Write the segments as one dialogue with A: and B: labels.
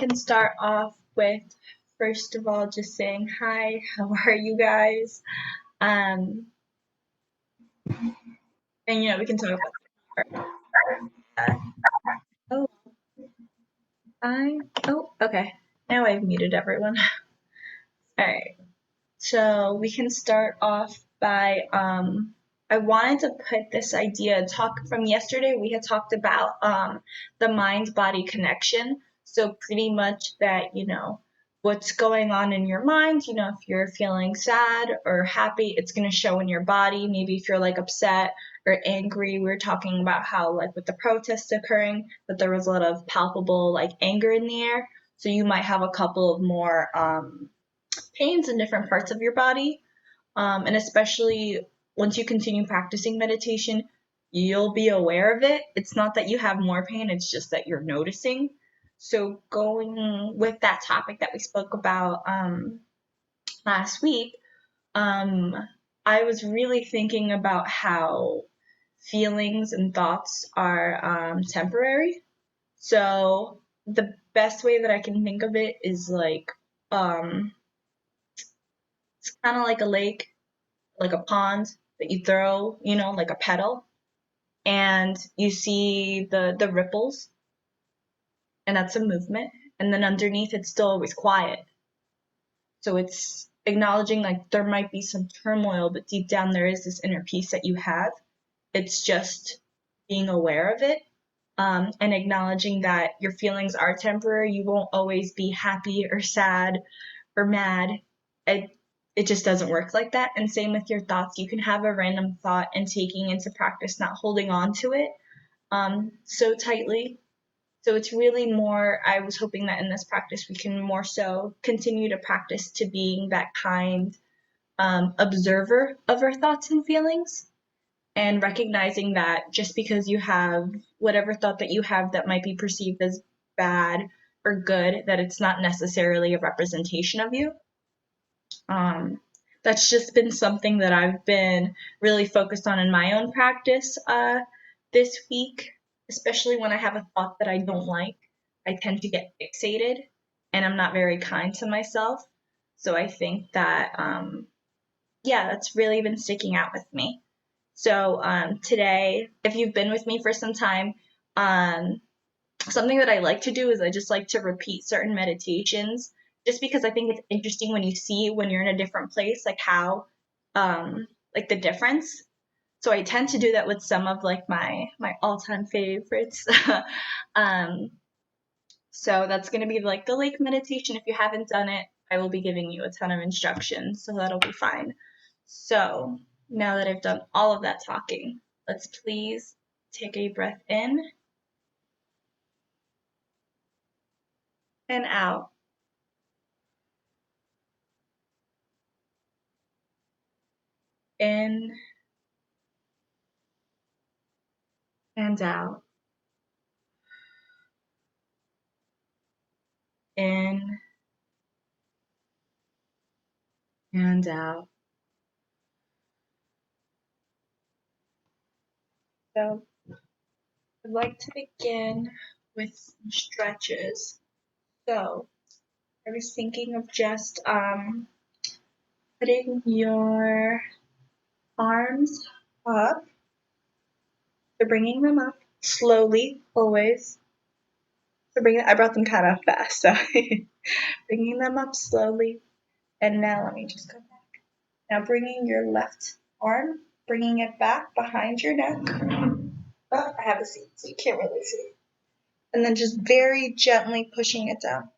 A: can start off with, first of all, just saying hi. How are you guys? And we can talk about that. Oh, okay. Now I've muted everyone. All right. So we can start off by I wanted to put this talk from yesterday. We had talked about the mind-body connection. So pretty much that, what's going on in your mind, if you're feeling sad or happy, it's going to show in your body. Maybe if you're like upset or angry, we were talking about how like with the protests occurring, that there was a lot of palpable like anger in the air. So you might have a couple of more pains in different parts of your body. And especially once you continue practicing meditation, you'll be aware of it. It's not that you have more pain, it's just that you're noticing. So, going with that topic that we spoke about last week, I was really thinking about how feelings and thoughts are temporary. So, the best way that I can think of it is like, it's kind of like a lake, like a pond that you throw, like a petal, and you see the ripples, and that's a movement. And then underneath, it's still always quiet. So it's acknowledging like there might be some turmoil, but deep down there is this inner peace that you have. It's just being aware of it, and acknowledging that your feelings are temporary. You won't always be happy or sad or mad. It just doesn't work like that. And same with your thoughts. You can have a random thought and taking into practice, not holding on to it so tightly. So it's really more, I was hoping that in this practice we can more so continue to practice to being that kind observer of our thoughts and feelings, and recognizing that just because you have whatever thought that you have that might be perceived as bad or good, that it's not necessarily a representation of you. That's just been something that I've been really focused on in my own practice this week, especially when I have a thought that I don't like. I tend to get fixated and I'm not very kind to myself. So I think that, that's really been sticking out with me. So today, if you've been with me for some time, something that I like to do is I just like to repeat certain meditations, just because I think it's interesting when you see when you're in a different place, like how, like the difference. So I tend to do that with some of like my all-time favorites. um, so that's going to be like the lake meditation. If you haven't done it, I will be giving you a ton of instructions, so that'll be fine. So now that I've done all of that talking, let's please take a breath in and out. In and out. In and out. So I'd like to begin with some stretches. So I was thinking of just putting your arms up. So bringing them up slowly, always. I brought them kind of fast, so bringing them up slowly. And now let me just go back. Now bringing your left arm, bringing it back behind your neck. Oh, I have a seat, so you can't really see. And then just very gently pushing it down.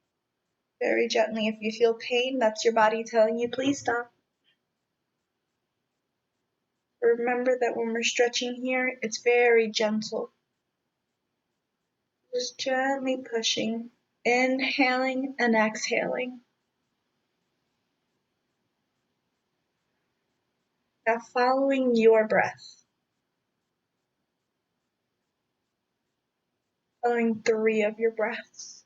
A: Very gently. If you feel pain, that's your body telling you, please stop. Remember that when we're stretching here, it's very gentle. Just gently pushing, inhaling and exhaling. Now following your breath. Following 3 of your breaths.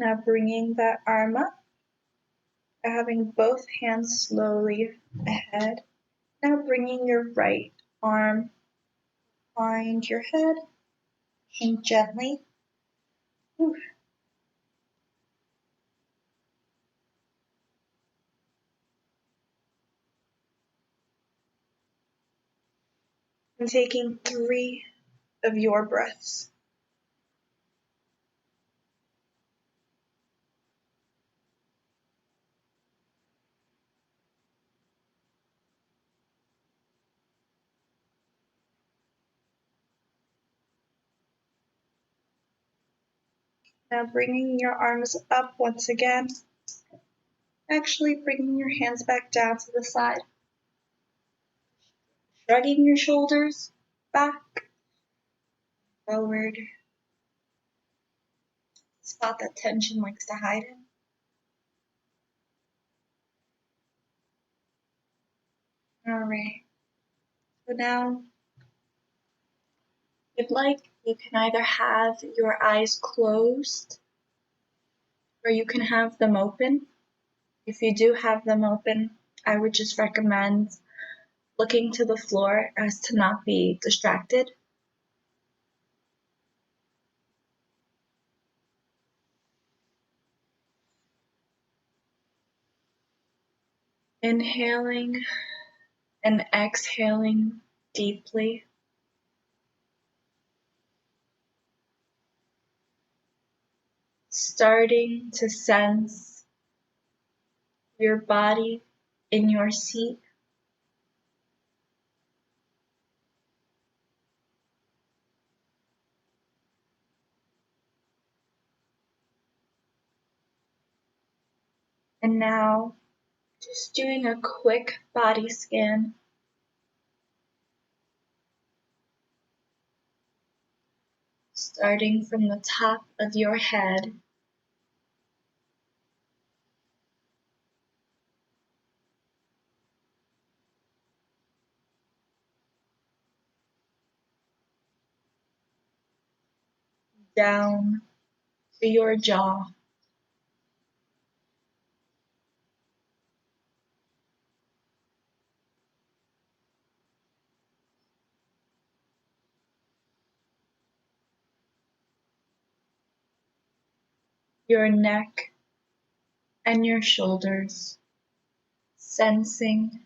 A: Now bringing that arm up, having both hands slowly ahead. Now bringing your right arm behind your head and gently. Whew. And taking 3 of your breaths. Now bringing your arms up once again. Actually bringing your hands back down to the side. Shrugging your shoulders back, forward. Spot that tension likes to hide in. Alright. So now, if you'd like, you can either have your eyes closed or you can have them open. If you do have them open, I would just recommend looking to the floor as to not be distracted. Inhaling and exhaling deeply. Starting to sense your body in your seat. And now, just doing a quick body scan. Starting from the top of your head. Down to your jaw. Your neck and your shoulders. Sensing.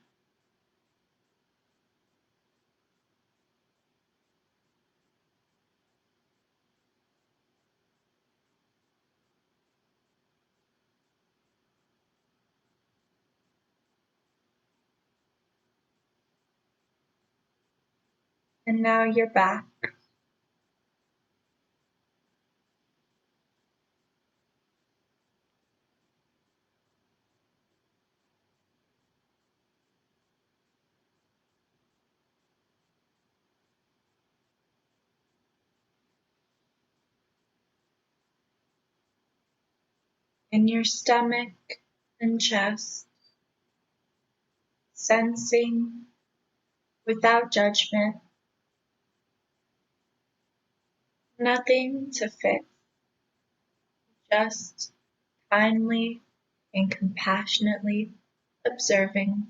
A: And now your back. And your stomach and chest. Sensing without judgment. Nothing to fix. Just kindly and compassionately observing.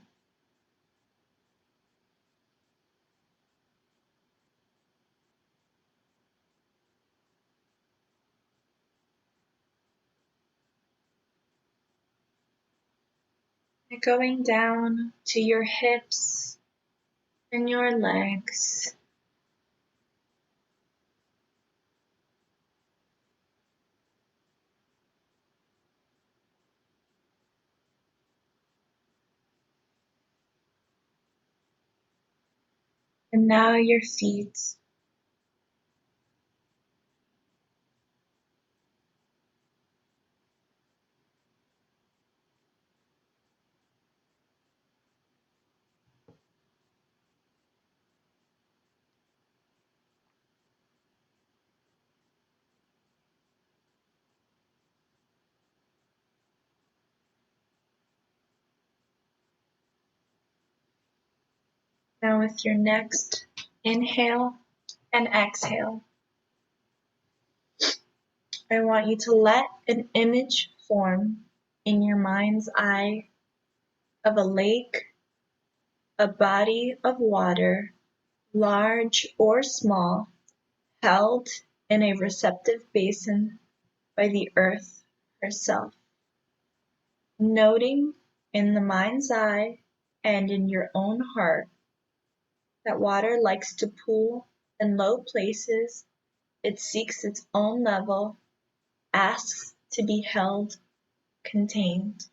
A: Going down to your hips and your legs. And now your feet. Now with your next inhale and exhale, I want you to let an image form in your mind's eye of a lake, a body of water, large or small, held in a receptive basin by the earth herself. Noting in the mind's eye and in your own heart that water likes to pool in low places, it seeks its own level, asks to be held, contained.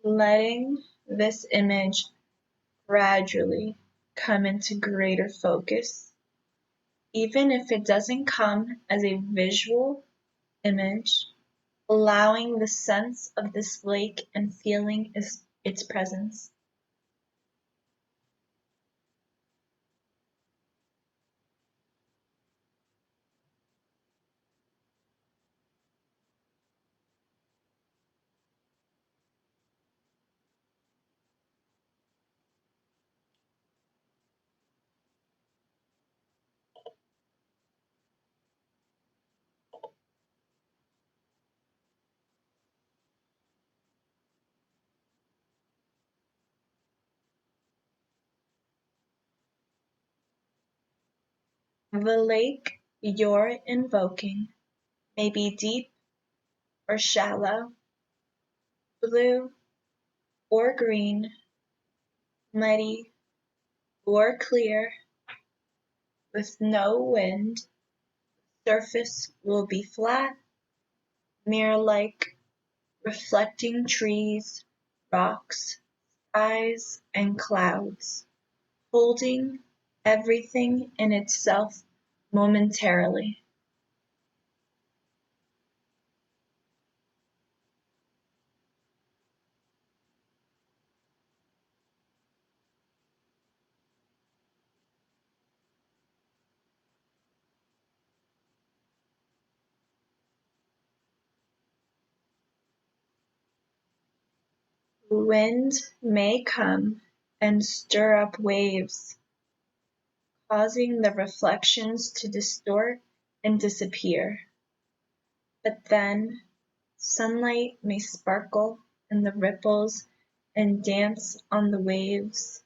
A: Letting this image gradually come into greater focus, even if it doesn't come as a visual image, allowing the sense of this lake and feeling its presence. The lake you're invoking may be deep or shallow, blue or green, muddy or clear, with no wind. Surface will be flat, mirror-like, reflecting trees, rocks, skies, and clouds, holding everything in itself momentarily. Wind may come and stir up waves, causing the reflections to distort and disappear. But then sunlight may sparkle in the ripples and dance on the waves.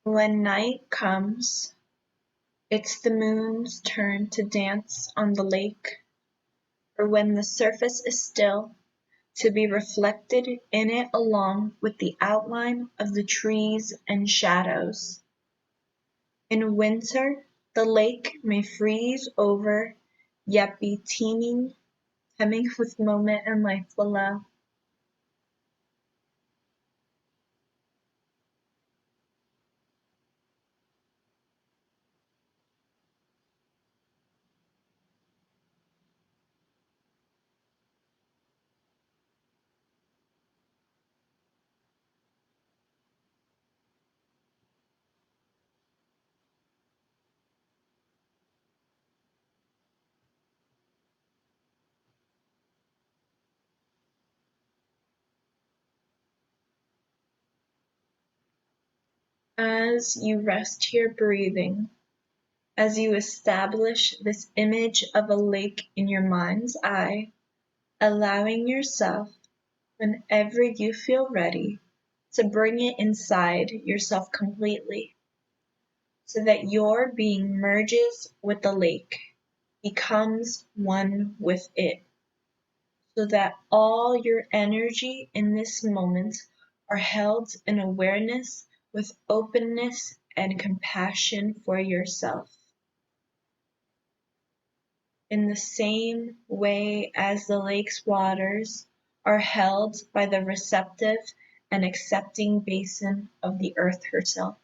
A: When night comes, it's the moon's turn to dance on the lake, or when the surface is still, to be reflected in it along with the outline of the trees and shadows. In winter, the lake may freeze over, yet be teeming with moment and life below. As you rest here breathing, as you establish this image of a lake in your mind's eye, allowing yourself, whenever you feel ready, to bring it inside yourself completely, so that your being merges with the lake, becomes one with it, so that all your energy in this moment are held in awareness with openness and compassion for yourself. In the same way as the lake's waters are held by the receptive and accepting basin of the earth herself.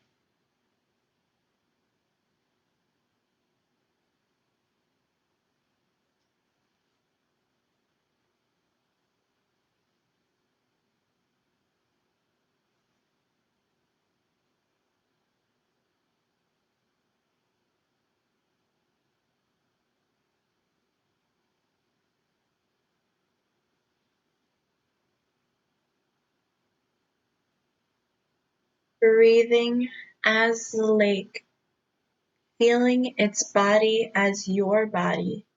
A: Breathing as the lake, feeling its body as your body,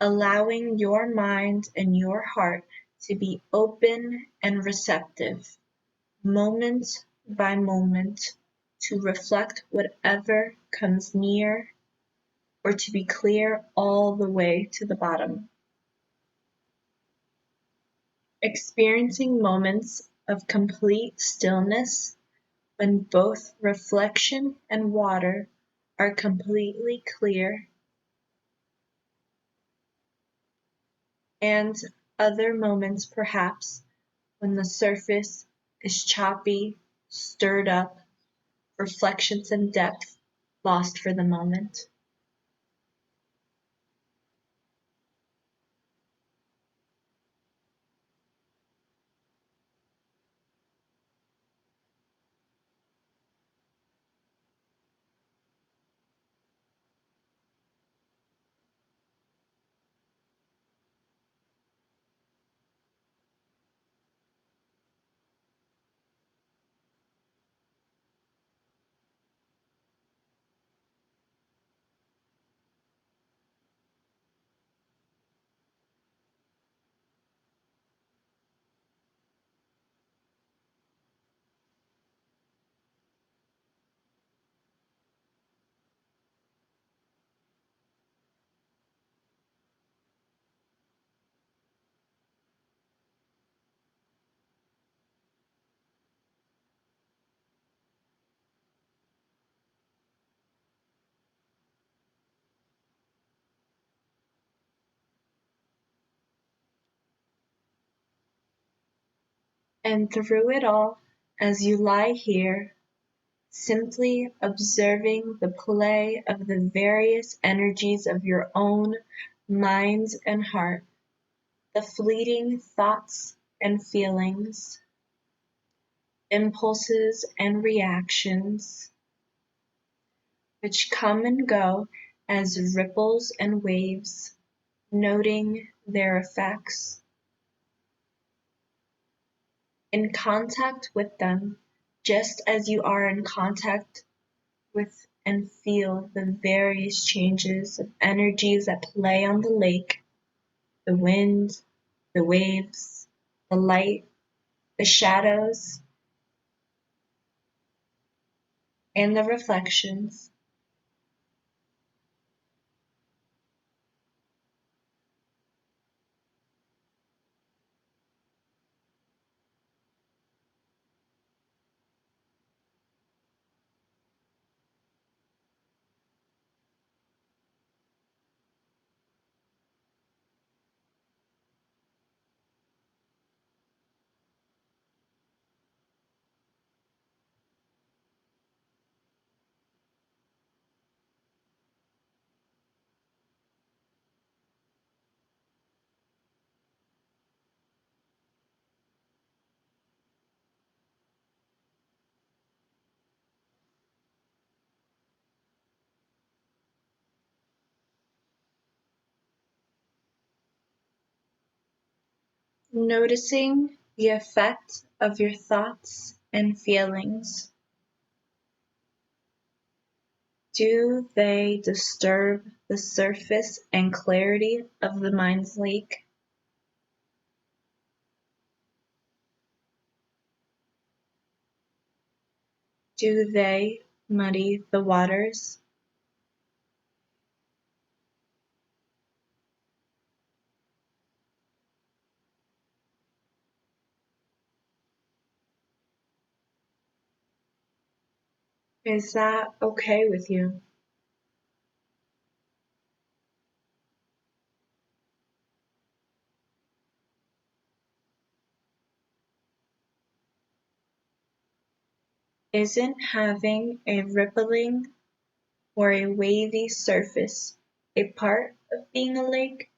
A: allowing your mind and your heart to be open and receptive, moment by moment, to reflect whatever comes near or to be clear all the way to the bottom. Experiencing moments of complete stillness when both reflection and water are completely clear, and other moments perhaps when the surface is choppy, stirred up, reflections and depth lost for the moment. And through it all, as you lie here, simply observing the play of the various energies of your own mind and heart, the fleeting thoughts and feelings, impulses and reactions, which come and go as ripples and waves, noting their effects. In contact with them, just as you are in contact with and feel the various changes of energies at play on the lake, the wind, the waves, the light, the shadows, and the reflections. Noticing the effect of your thoughts and feelings. Do they disturb the surface and clarity of the mind's lake? Do they muddy the waters? Is that okay with you? Isn't having a rippling or a wavy surface a part of being a lake?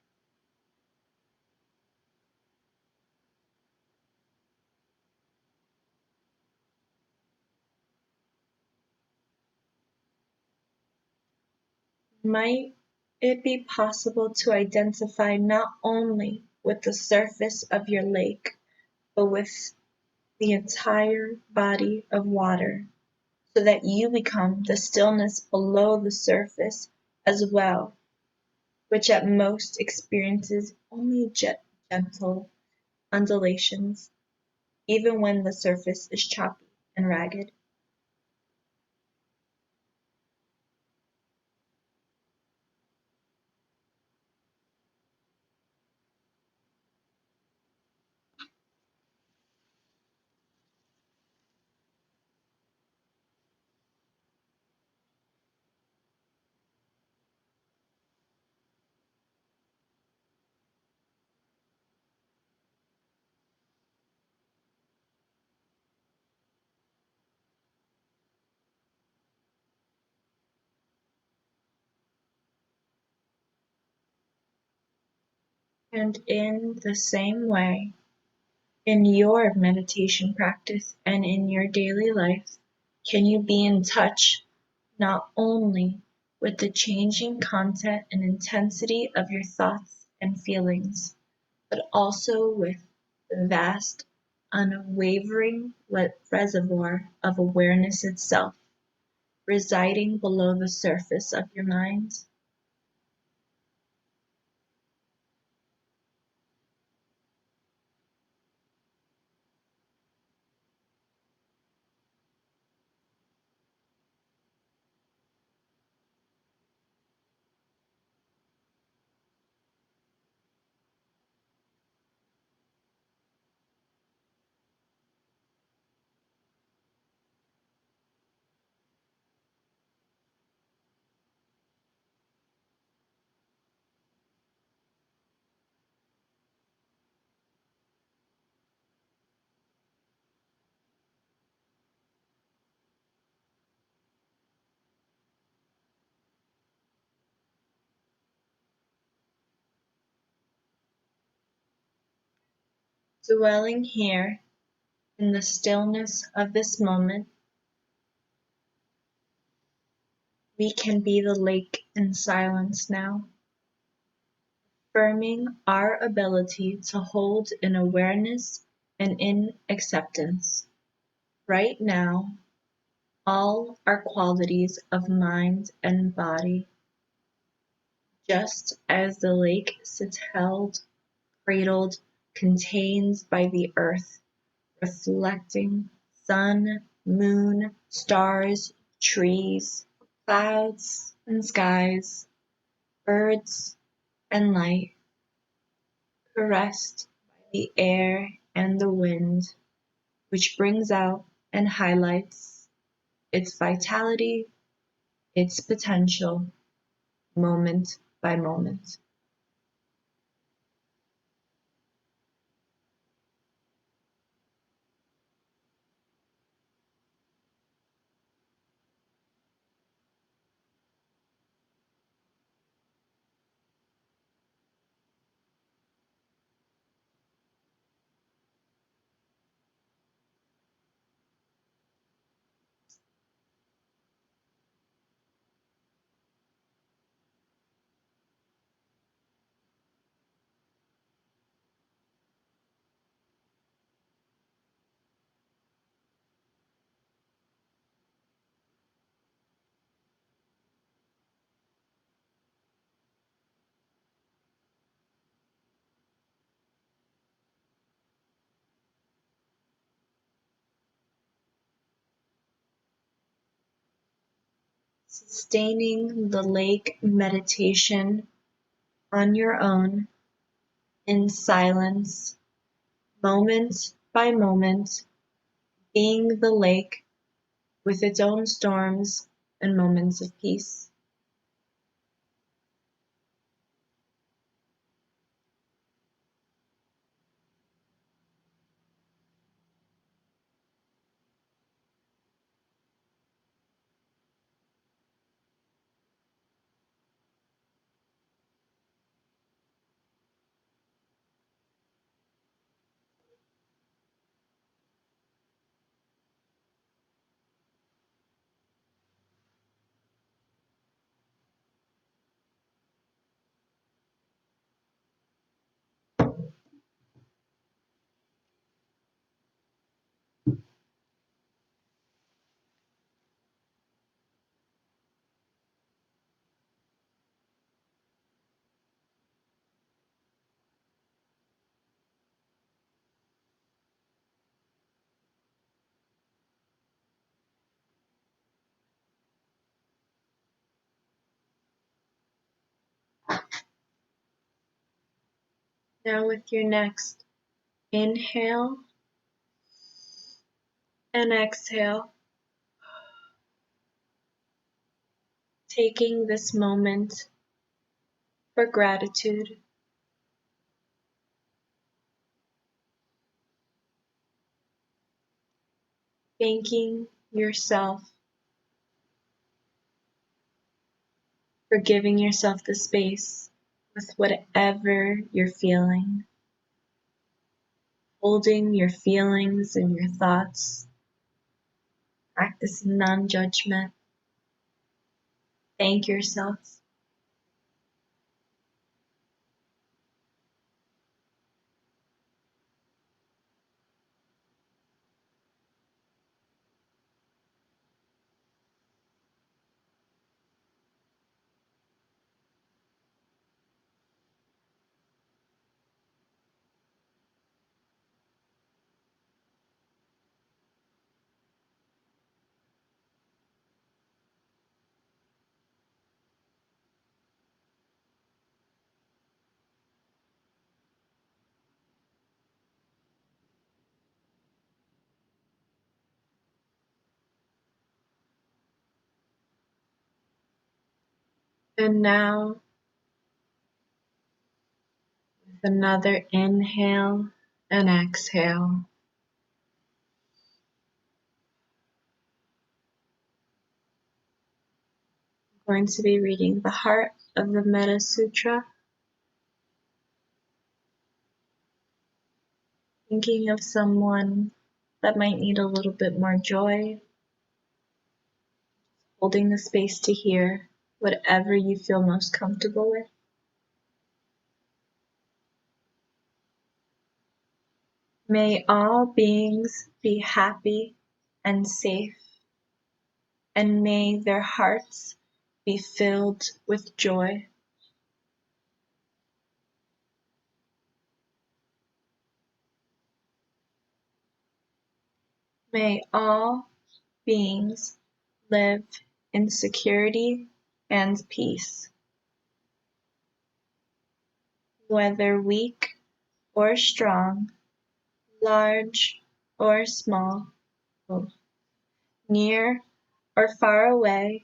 A: Might it be possible to identify not only with the surface of your lake, but with the entire body of water, so that you become the stillness below the surface as well, which at most experiences only gentle undulations, even when the surface is choppy and ragged? And in the same way, in your meditation practice and in your daily life, can you be in touch not only with the changing content and intensity of your thoughts and feelings, but also with the vast, unwavering reservoir of awareness itself residing below the surface of your mind? Dwelling here in the stillness of this moment, we can be the lake in silence now, affirming our ability to hold in awareness and in acceptance. Right now, all our qualities of mind and body, just as the lake sits held, cradled, contained by the earth, reflecting sun, moon, stars, trees, clouds and skies, birds and light, caressed by the air and the wind, which brings out and highlights its vitality, its potential, moment by moment. Sustaining the lake meditation on your own in silence, moment by moment, being the lake with its own storms and moments of peace. Now with your next inhale and exhale, taking this moment for gratitude, thanking yourself for giving yourself the space with whatever you're feeling, holding your feelings and your thoughts, practicing non-judgment. Thank yourself. And now, with another inhale and exhale, I'm going to be reading the heart of the Metta Sutra, thinking of someone that might need a little bit more joy, holding the space to hear whatever you feel most comfortable with. May all beings be happy and safe, and may their hearts be filled with joy. May all beings live in security and peace, whether weak or strong, large or small, near or far away,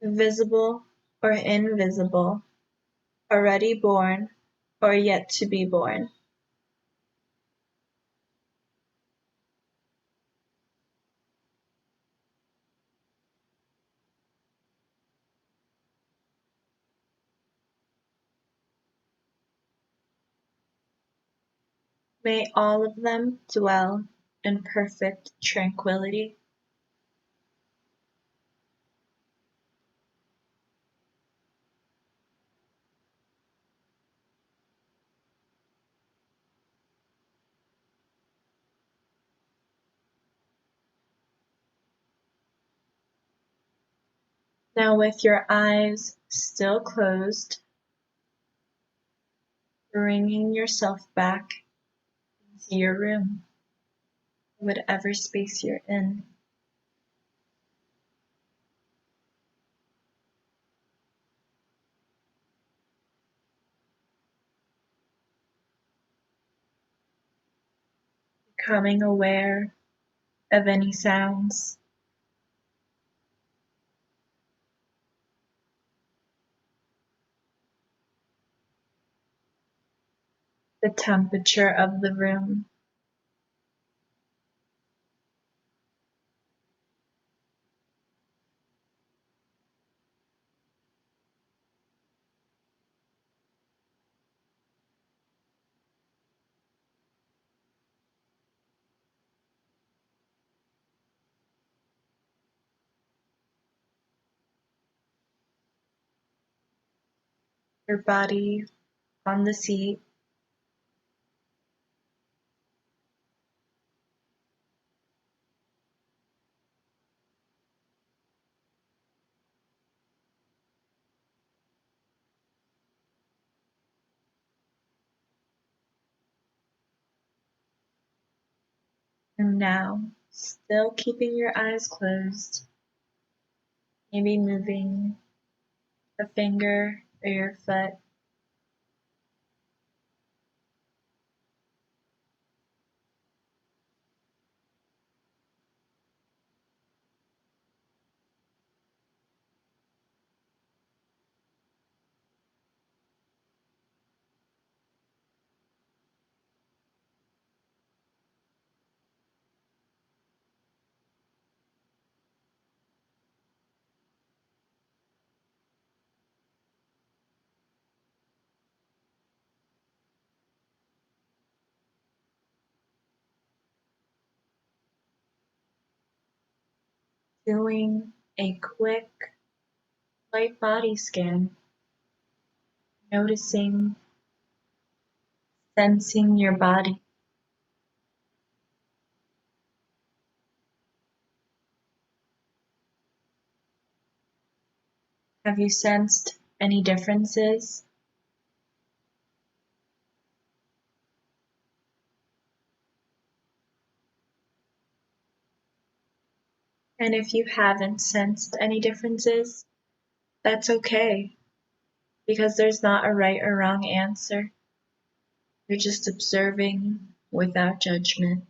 A: visible or invisible, already born or yet to be born. May all of them dwell in perfect tranquility. Now, with your eyes still closed, bringing yourself back into your room, whatever space you're in. Becoming aware of any sounds the temperature of the room. Your body on the seat. And now, still keeping your eyes closed, maybe moving a finger or your foot. Doing a quick light body scan, noticing, sensing your body. Have you sensed any differences? And if you haven't sensed any differences, that's okay, because there's not a right or wrong answer. You're just observing without judgment.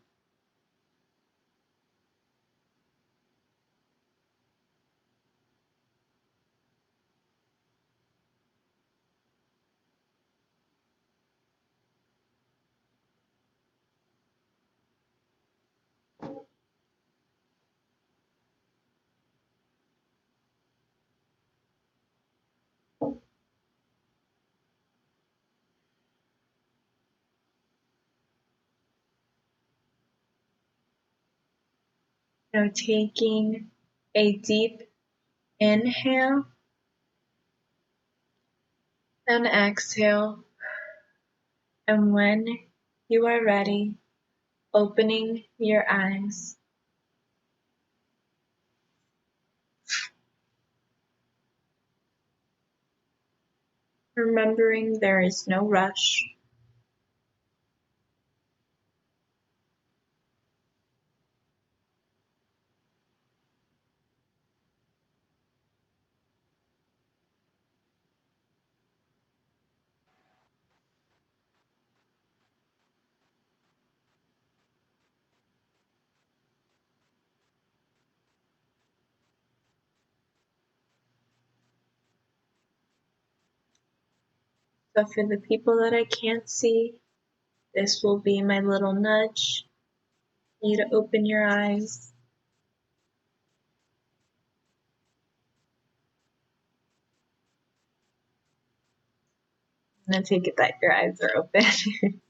A: Now taking a deep inhale and exhale, and when you are ready, opening your eyes. Remembering there is no rush. So for the people that I can't see, this will be my little nudge. You to open your eyes. And then take it that your eyes are open.